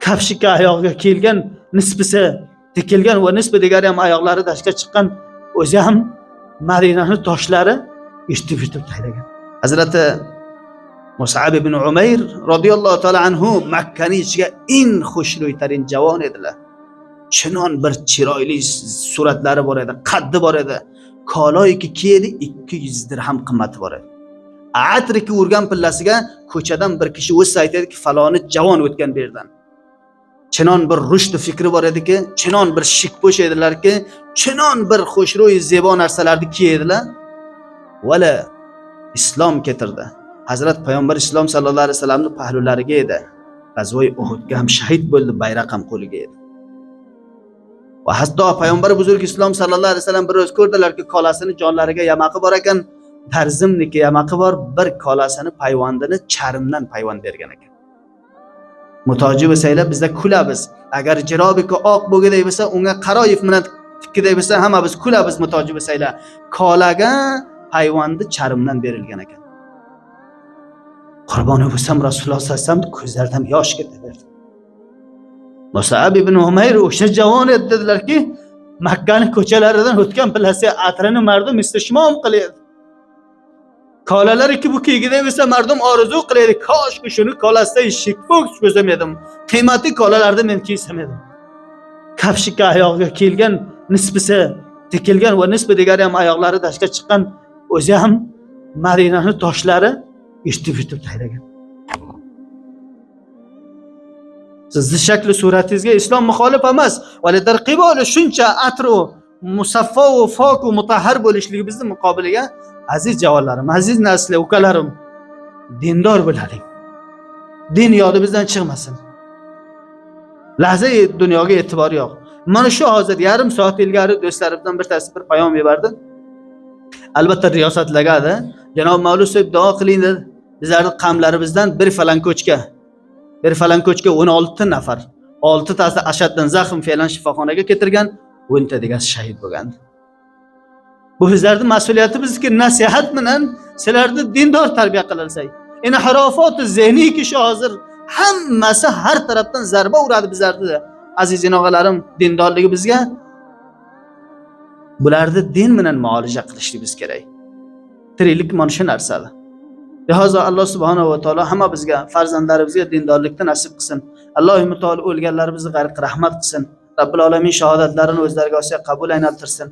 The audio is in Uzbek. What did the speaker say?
Kafshika oyog'iga kelgan, nisbisi tikilgan va nisbi degani ham oyoqlari tashga chiqqan, o'zi ham Madinani toshlari yutib tashlagan. Hazrati Mus'ab ibn Umayr radhiyallohu ta'ala anhu Makkaning ichiga eng xushro'ytarin javon edilar. Chinon bir chiroyli suratlari bor edi, qaddi bor edi. Koloyki kiydi 200 dirham qimmati bor edi. Atriki urgan pillasiga ko'chadan bir kishi o'zi aytadiki, faloni javon o'tgan bu yerdan. Chinon bir rushd fikri bor ediki, chinon bir shikpo'sh edilarki, chinon bir xushro'y zebo narsalarni kiydilar. Vala islom ketirdi. Hazrat payg'ambar islom sallallohu alayhi vasallamning pahlulariga edi. G'azvoy Uhudga ham shahid bo'ldi, bayraq ham qo'liga edi. Va hatto payg'ambar buzurg islom sallallohu alayhi vasallam bir o'z ko'rdilarki, qolasini jonlariga yamaqi bor ekan, tarzimniki yamaqi bor, bir qolasini payvondini charmdan payvond bergan ekan. Mutoji bo'lsanglar bizda kulamiz. Agar jirobiki oq bo'lgandek bo'lsa, unga Qaroyev bilan tikkidek bo'lsa, hamma biz kulamiz mutoji bo'lsanglar. Qolaga payvondi charmdan berilgan ekan. Qurboni bo'lsam Rasululloh sollallohu alayhi vasallam ko'zlaridan yosh ketaverdi. Mus'ab ibn Umayr o'sha javon dedilarki, Makkaning ko'chalaridan o'tgan pillasi atrini mardum istishmom qilyapti. Kolalariki bu kiygiday bo'lsa mardum orzu qilaydi. Koshki shuni kolasida shikfoks ko'zam edim. Qiymatli kolalarni men kiysam edim. Kafshika oyog'iga kelgan, nisbisi tikilgan va nisbi degani ham oyoqlari tashga chiqqan, o'zi ham Madinani toshlari yutib tashlagan. Sizni shakli suratingizga islom muxolif emas, validar qiboli shuncha atru musaffo va fok va mutahhar bo'lishligi bizning muqobiliga aziz javonlarim, aziz nasli ukalarim, dindor bo'ling. Din yodi bizdan chiqmasin. Lahza dunyoga e'tibor yo'q. Mana shu hozir yarim soat ilgari do'stlarimdan bittasi bir payon berdi. Albatta riyosatlagadi. Janob Mavlud so'b duo qiling dedi. Bizlarning qamlarimizdan bir falan ko'chga 16 nafar, 6 tasi ashaddan zaxm fe'lan shifoxonaga ketirgan, 10 ta degasi shahid bo'lgan. Bu bizlarning mas'uliyatimiz-ki nasihat bilan sizlarni dindor tarbiya qilinsak. Inhirofot zehniy kishi hozir hammasi har tarafdan zarba uradi bizlarga. Aziz og'alarim, dindorligi bizga bularni din bilan muolaja qilishimiz kerak. Tiriklik mana shu narsadir. Lihozo Alloh subhanahu va taolo hamma bizga, farzandlarimizga dindorlikni nasib qilsin. Allohim taolo o'lganlarimizni g'arq rahmat qilsin. Robbil alamin shahodatlarini o'zlariga olsa qabul aylantirsin.